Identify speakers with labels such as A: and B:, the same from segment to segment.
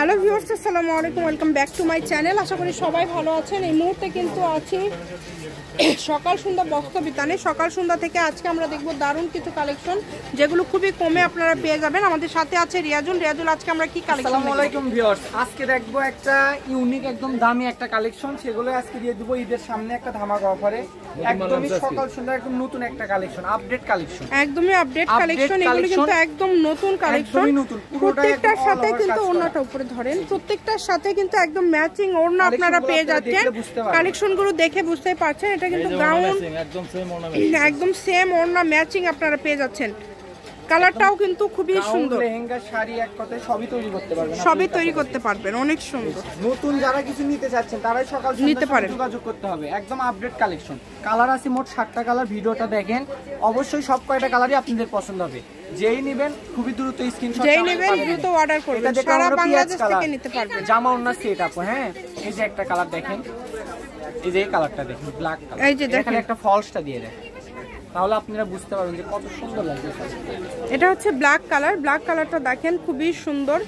A: Hello viewers, আসসালামু আলাইকুম, welcome back to my channel. আশা করি সবাই ভালো আছেন। এই মুহূর্তে কিন্তু আছি সকাল সন্ধ্যা বস্ত্র বিতানে। সকাল সন্ধ্যা থেকে আজকে আমরা দেখব দারুণ কিছু কালেকশন যেগুলো খুবই কমে আপনারা পেয়ে যাবেন। আমাদের সাথে আছে রিয়াজুল। আজকে আমরা কি কালেকশন?
B: আসসালামু আলাইকুম ভিউয়ার্স, আজকে দেখবো একটা ইউনিক একদম দামি একটা কালেকশন। সেগুলো আজকে দিয়ে দেবো ঈদের সামনে একটা ধামাকা অফারে। একদমই সকাল সন্ধ্যা একদম নতুন একটা কালেকশন, আপডেট কালেকশন,
A: একদমই আপডেট কালেকশন। এগুলো কিন্তু একদম নতুন কালেকশন। প্রত্যেকটার সাথে কিন্তু ওড়নাটা উপরে ধরেন, প্রত্যেকটার সাথে কিন্তু একদম ম্যাচিং ওড়না আপনারা পেয়ে যাচ্ছেন। কালেকশনগুলো দেখে বুঝতে পারছেন এটা কিন্তু গাউন একদম সেম ওড়না ম্যাচিং আপনারা পেয়ে যাচ্ছেন। কালারটাও কিন্তু খুবই সুন্দর।
B: লেহেঙ্গা, শাড়ি, এক কথায় সবই তৈরি করতে পারবেন,
A: সবই তৈরি করতে পারবেন। অনেক সুন্দর।
B: নতুন যারা কিছু নিতে চাচ্ছেন তারাই সকাল নিতে পারেন, যোগাযোগ করতে হবে। একদম আপডেট কালেকশন। কালার আছে মোট 7টা কালার। ভিডিওটা দেখেন, অবশ্যই সব কয়টা কালারই আপনাদের পছন্দ হবে। যেই নেবেন খুবই দ্রুত স্ক্রিনশট,
A: যেই নেবেন দ্রুত অর্ডার করবেন। সারা বাংলাদেশ থেকে নিতে পারবেন।
B: জামা ওড়না সেট আপু। হ্যাঁ, এই যে একটা কালার দেখেন, এই যে এই কালারটা দেখেন, ব্ল্যাক কালার।
A: এই যে দেখেন,
B: একটা ফলসটা দিয়ে দেন, তাহলে আপনারা বুঝতে পারবেন যে কত সুন্দর লাগছে।
A: এটা হচ্ছে ব্ল্যাক কালার। ব্ল্যাক কালারটা দেখেন খুবই সুন্দর।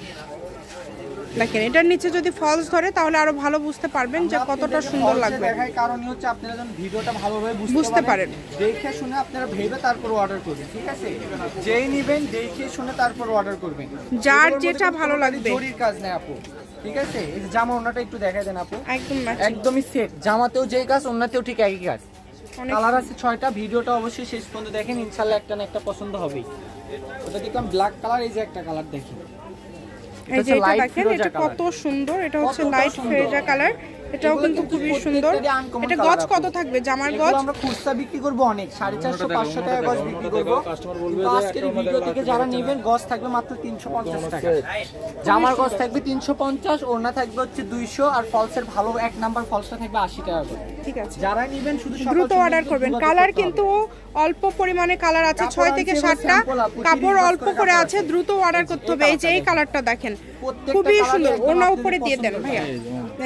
A: দেখেন এটার নিচে যদি ফলস ধরে তাহলে আরো ভালো বুঝতে পারবেন যে কতটা সুন্দর লাগবে।
B: কারণই হচ্ছে আপনারা যখন ভিডিওটা ভালোভাবে বুঝতে পারেন, দেখে শুনে আপনারা ভেবে তারপর অর্ডার করবেন। ঠিক আছে, যেই নেবেন দেখে শুনে তারপর অর্ডার করবেন,
A: যার যেটা ভালো লাগবে।
B: জরির কাজ নেই আপু। ঠিক আছে, এই জামা ওড়নাটা একটু দেখাই দেন আপু।
A: একদমই
B: সেট, জামাতেও যেই কাজ ওড়নাতেও ঠিক একই কাজ। কালার আছে 6টা। ভিডিওটা অবশ্যই শেষ পর্যন্ত দেখেন, ইনশাআল্লাহ একটা না একটা পছন্দ হবেই। ওটা দেখলাম ব্ল্যাক কালার। এই যে একটা কালার দেখেন,
A: এই যে এটা দেখেন, এটা কত সুন্দর। এটা হচ্ছে লাইট ফেরোজা কালার। এটাও কিন্তু খুবই সুন্দর। এটা গজ কত থাকবে? জামার গজ
B: আমরা খুচরা বিক্রি করব অনেক, 450-500 টাকা গজ বিক্রি করব। আজকের ভিডিও থেকে যারা নেবেন গজ থাকবে মাত্র 350 টাকা। জামার গজ থাকবে 350, ওড়না থাকবে হচ্ছে 200, আর ফলসের ভালো এক নাম্বার ফলসটা থাকবে 80 টাকা করে।
A: ঠিক আছে,
B: যারা নেবেন শুধু
A: দ্রুত অর্ডার করবেন। কালার কিন্তু অল্প পরিমাণে কালার আছে, 6 থেকে 7টা। কাপড় অল্প করে আছে, দ্রুত অর্ডার করতে হবে। এই যে এই কালারটা দেখেন খুবই সুন্দর। ওড়না উপরে দিয়ে দেন ভাইয়া।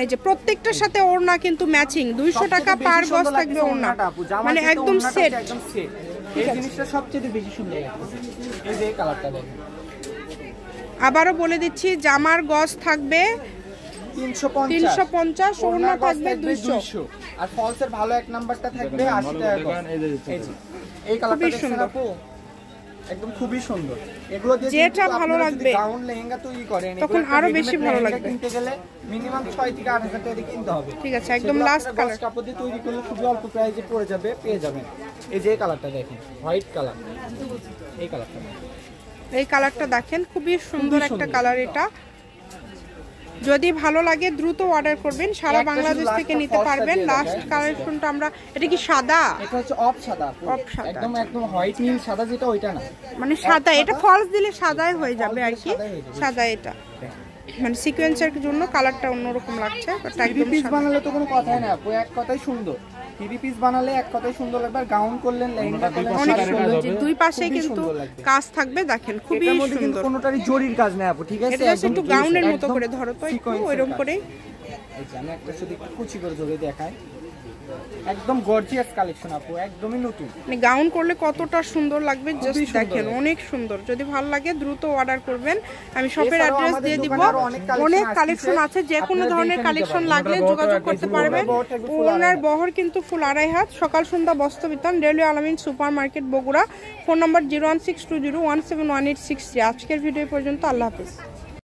A: এই যে প্রত্যেকটার সাথে ওড়না কিন্তু ম্যাচিং। 200 টাকা পার গজ থাকবে ওড়না, মানে একদম সেট।
B: এই জিনিসটা সবচেয়ে বেশি সুন্দর লাগে। এই যে কালারটা দেখেন,
A: আবারও বলে দিচ্ছি, জামার গজ থাকবে 350, ওড়না থাকবে 200,
B: আর ফলসের ভালো এক নাম্বারটা থাকবে 80 টাকা। এই কালারটা দেখেন আপু, একদম খুবই সুন্দর। এগুলো দিয়ে
A: যেটা ভালো লাগবে
B: গাউন লেহেঙ্গা তৈরি করেন,
A: তখন আরো বেশি ভালো লাগবে।
B: কিনতে গেলে মিনিমাম 6 থেকে 8 হাজার টাকা কিনতে হবে।
A: ঠিক আছে, একদম লাস্ট কালার।
B: কাপড় দিয়ে তৈরি করলে খুবই অল্প প্রাইসে পড়ে যাবে, পেয়ে যাবেন। এই যে কালারটা দেখেন, হোয়াইট কালার।
A: এই কালারটা দেখেন খুবই সুন্দর একটা কালার। এটা যদি ভালো লাগে দ্রুত অর্ডার করবেন। সারা বাংলাদেশ থেকে নিতে পারবেন। লাস্ট কালেকশনটা আমরা, এটা কি সাদা?
B: এটা হচ্ছে অফ সাদা। একদম হোয়াইট নীল সাদা, যেটা ওইটা না,
A: মানে সাদা। এটা ফলস দিলে সাদাই হয়ে যাবে আর কি। সাদা এটা মানে সিকোয়েন্সের জন্য কালারটা অন্যরকম লাগছে।
B: একদম পিস বানালে তো কোনো কথাই না আপু, এক কথাই সুন্দর। 3 পিস বানালে এক কথাই সুন্দর লাগবে, আর গাউন করলেন, লেহেঙ্গা করলেন,
A: অনেক সুন্দর। দুই পাশে কিন্তু কাজ থাকবে, দেখেন খুবই সুন্দর।
B: কোনোটারই জরির কাজ নেই আপু। ঠিক আছে,
A: এটা একটু গাউনের মতো করে ধরো তো, একটু ওইরকম করে।
B: এই যে আমি একটা শুধু একটু কুচি করে ধরে দেখাই, একদম গর্জিয়াস কালেকশন আপু, একদমই নতুন।
A: মানে গাউন করলে কতটা সুন্দর লাগবে জাস্ট দেখেন, অনেক সুন্দর। যদি ভালো লাগে দ্রুত অর্ডার করবেন। আমি শপের অ্যাড্রেস দিয়ে দিব। অনেক কালেকশন আছে, যে কোনো ধরনের কালেকশন লাগলে যোগাযোগ করতে পারবেন। ওনার বহর কিন্তু ফুল 2.5 হাত। সকাল সন্ধ্যা বস্ত্র বিতান, রেলওয়ে আলামিন সুপার মার্কেট, বগুড়া। ফোন নম্বর 01620171863। আজকের ভিডিও পর্যন্ত। আল্লাহ হাফেজ।